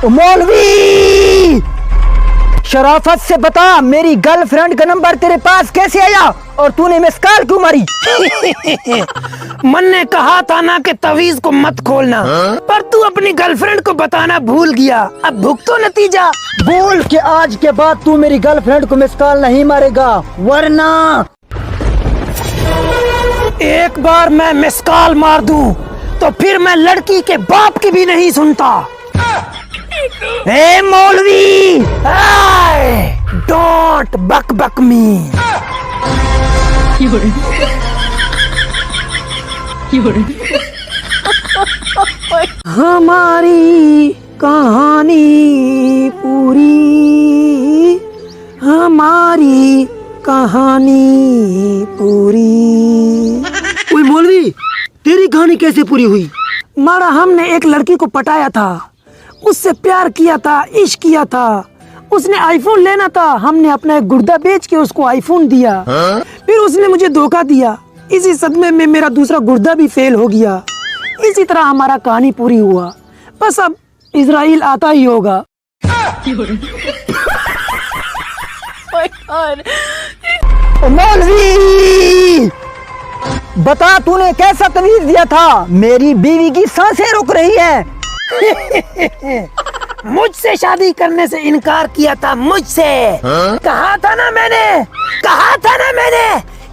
मौलवी, शराफत से बता, मेरी गर्लफ्रेंड का नंबर तेरे पास कैसे आया और तूने मिस कॉल क्यों मारी? मन ने कहा था ना कि तवीज को मत खोलना, पर तू अपनी गर्लफ्रेंड को बताना भूल गया। अब भुगतो नतीजा। बोल के आज के बाद तू मेरी गर्लफ्रेंड को मिस कॉल नहीं मारेगा, वरना एक बार मैं मिस कॉल मार दूं तो फिर मैं लड़की के बाप की भी नहीं सुनता। ए मौलवी, डोंट बक बक मी। हमारी कहानी पूरी, हमारी कहानी पूरी। ओए मौलवी, तेरी कहानी कैसे पूरी हुई? मारा, हमने एक लड़की को पटाया था, उससे प्यार किया था, इश्क किया था। उसने आईफोन लेना था, हमने अपना एक गुर्दा बेच के उसको आईफोन दिया। फिर उसने मुझे धोखा दिया, इसी सदमे में मेरा दूसरा गुर्दा भी फेल हो गया। इसी तरह हमारा कहानी पूरी हुआ। बस अब इजराइल आता ही होगा। मौलवी, बता तूने कैसा तवीज दिया था? मेरी बीवी की सांसें रुक रही है। मुझसे शादी करने से इनकार किया था, मुझसे। कहा था ना मैंने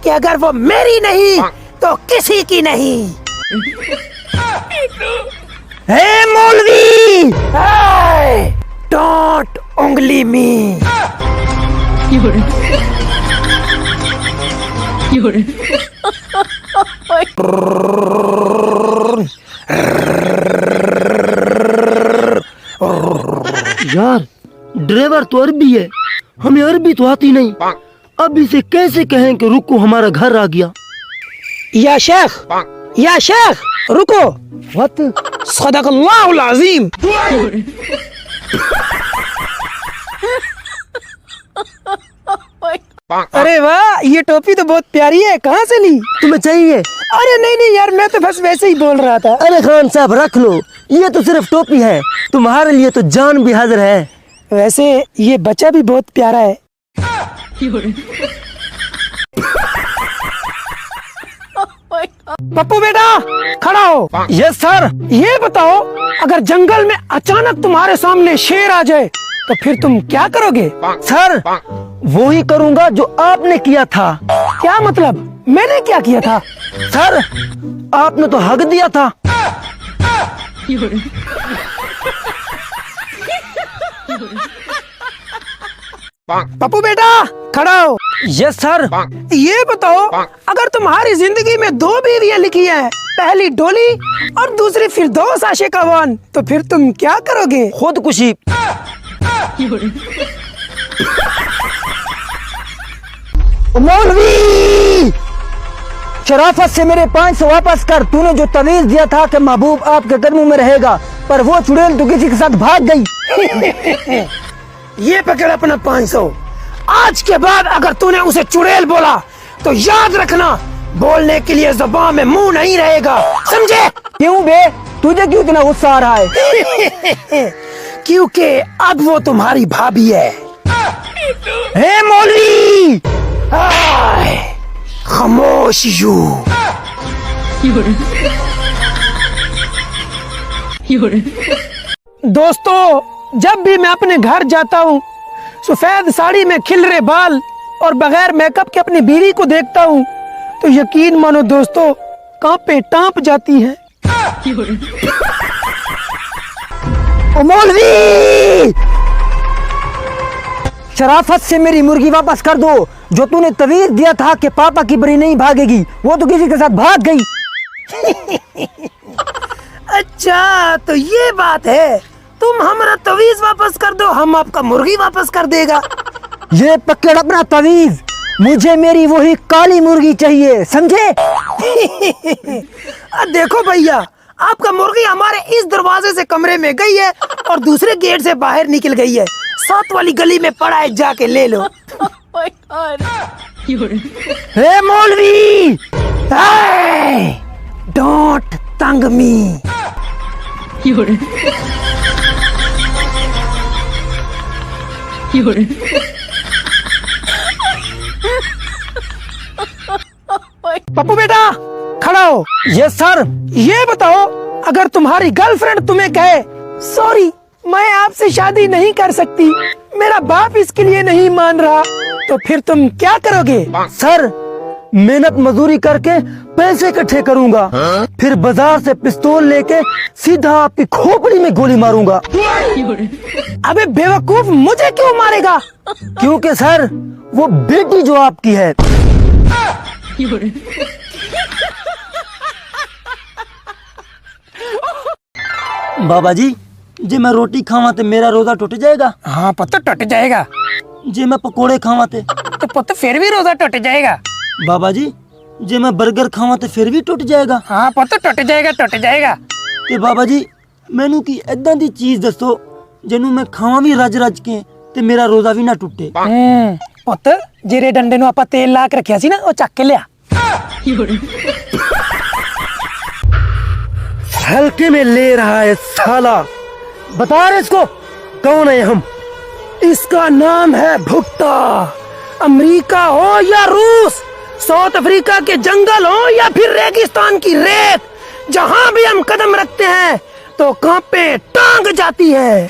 कि अगर वो मेरी नहीं तो किसी की नहीं। हे मौलवी, डोंट उंगली मी। यार, ड्राइवर तो अरबी है, हमें अरबी तो आती नहीं। अब इसे कैसे कहें कि रुको, हमारा घर आ गया। या शेख रुको। वत सदक़ल्लाहुल अज़ीम। अरे वाह, ये टोपी तो बहुत प्यारी है, कहाँ से ली? तुम्हें चाहिए? अरे नहीं यार, मैं तो बस वैसे ही बोल रहा था। अरे खान साहब रख लो, ये तो सिर्फ टोपी है, तुम्हारे लिए तो जान भी हाजिर है। वैसे ये बच्चा भी बहुत प्यारा है। पप्पू बेटा, खड़ा हो। Yes sir. ये बताओ, अगर जंगल में अचानक तुम्हारे सामने शेर आ जाए तो फिर तुम क्या करोगे? सर, वो ही करूँगा जो आपने किया था। क्या मतलब? मैंने क्या किया था? सर, आपने तो हक दिया था। पप्पू बेटा, खड़ा हो। Yes sir. ये बताओ, अगर तुम्हारी जिंदगी में दो बीवियां लिखी हैं, पहली डोली और दूसरी फिरदौस आशिका वान, तो फिर तुम क्या करोगे? खुदकुशी। मौलवी, शराफत से मेरे 500 वापस कर। तूने जो तवीज दिया था कि महबूब आपके कदमों में रहेगा, पर वो चुड़ैल तो किसी के साथ भाग गई। ये पकड़ अपना 500। आज के बाद अगर तूने उसे चुड़ैल बोला तो याद रखना, बोलने के लिए ज़बान में मुंह नहीं रहेगा, समझे? क्यों बे, तुझे क्यों इतना गुस्सा आ रहा है? क्योंकि अब वो तुम्हारी भाभी है। हे मौलवी, खामोश यू। दोस्तों, जब भी मैं अपने घर जाता हूँ, सफेद साड़ी में खिल रहे बाल और बगैर मेकअप के अपनी बीवी को देखता हूँ, तो यकीन मानो दोस्तों, कांपे टांप जाती हैं। मौलवी, शराफत से मेरी मुर्गी वापस कर दो। जो तूने तवीज दिया था कि पापा की बड़ी नहीं भागेगी, वो तो किसी के साथ भाग गई। अच्छा, तो ये बात है। तुम हमारा तवीज वापस कर दो, हम आपका मुर्गी वापस कर देगा। ये पकड़ अपना तवीज, मुझे मेरी वही काली मुर्गी चाहिए, समझे? देखो भैया, आपका मुर्गी हमारे इस दरवाजे से कमरे में गई है और दूसरे गेट से बाहर निकल गई है। 7 वाली गली में पड़ा है, जाके ले लो। हे मौलवी, डोंट तंग मी। पप्पू बेटा खड़ा हो। Yes sir. ये बताओ, अगर तुम्हारी गर्लफ्रेंड तुम्हें कहे सॉरी मैं आपसे शादी नहीं कर सकती, मेरा बाप इसके लिए नहीं मान रहा, तो फिर तुम क्या करोगे? सर मेहनत मजदूरी करके पैसे इकट्ठे करूंगा, फिर बाजार से पिस्तौल लेके सीधा आपकी खोपड़ी में गोली मारूंगा। अबे बेवकूफ, मुझे क्यों मारेगा? क्योंकि सर वो बेटी जो आपकी है। बाबा जी जे मैं रोटी खावा ते मेरा रोजा टूट जाएगा। हाँ पुत्र टूट जाएगा। जे मैं पकोड़े खावा ते तो पुत्र फिर भी रोजा टूट जाएगा। बाबा जी जे मैं बर्गर खावा ते फिर भी टूट जाएगा। हाँ पुत्र टूट जाएगा, टूट जाएगा। ते बाबा जी मैनू की इदां दी चीज दसो जिन्नू मैं खावा भी रज रज के ते मेरा रोजा भी ना टूटे। पुत्र जेरे डंडे नु आपा तेल ला के रखिया सी ना, वो चक के लिया। हल्के में ले रहा है साला। बता रहे इसको कौन है हम? इसका नाम है भुट्टा। अमेरिका हो या रूस, साउथ अफ्रीका के जंगल हो या फिर रेगिस्तान की रेत, जहां भी हम कदम रखते हैं तो कांपे टांग जाती है।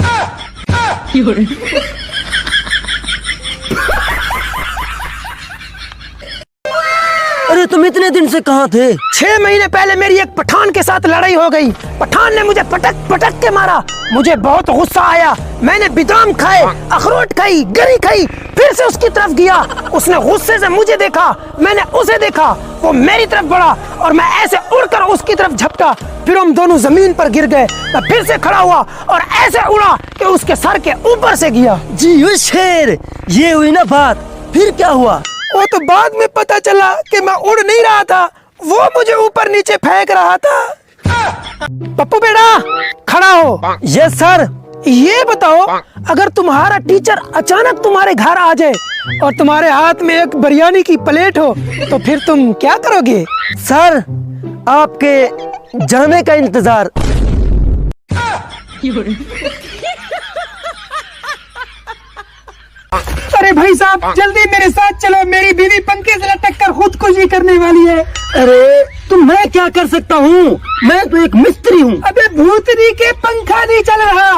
अरे तुम इतने दिन से कहाँ थे? 6 महीने पहले मेरी एक पठान के साथ लड़ाई हो गई। पठान ने मुझे पटक पटक के मारा। मुझे बहुत गुस्सा आया। मैंने बादाम खाए, अखरोट खाई, गरी खाई, फिर से उसकी तरफ गया। उसने गुस्से से मुझे देखा, मैंने उसे देखा। वो मेरी तरफ बढ़ा और मैं ऐसे उड़कर उसकी तरफ झपटा। फिर हम दोनों जमीन पर गिर गए। मैं फिर से खड़ा हुआ और ऐसे उड़ा कि उसके सर के ऊपर से गया। जी शेर, ये हुई ना बात। फिर क्या हुआ? वो तो बाद में पता चला कि मैं उड़ नहीं रहा था, वो मुझे ऊपर नीचे फेंक रहा था। पप्पू बेटा खड़ा हो। Yes sir. ये बताओ, अगर तुम्हारा टीचर अचानक तुम्हारे घर आ जाए और तुम्हारे हाथ में एक बिरयानी की प्लेट हो, तो फिर तुम क्या करोगे? सर आपके जाने का इंतजार। अरे भाई साहब जल्दी मेरे साथ चलो, मेरी बीवी पंखे से लटक कर खुदकुशी करने वाली है। अरे तो मैं क्या कर सकता हूँ? मैं तो एक मिस्त्री हूँ। अबे भूतनी के पंखा नहीं चल रहा।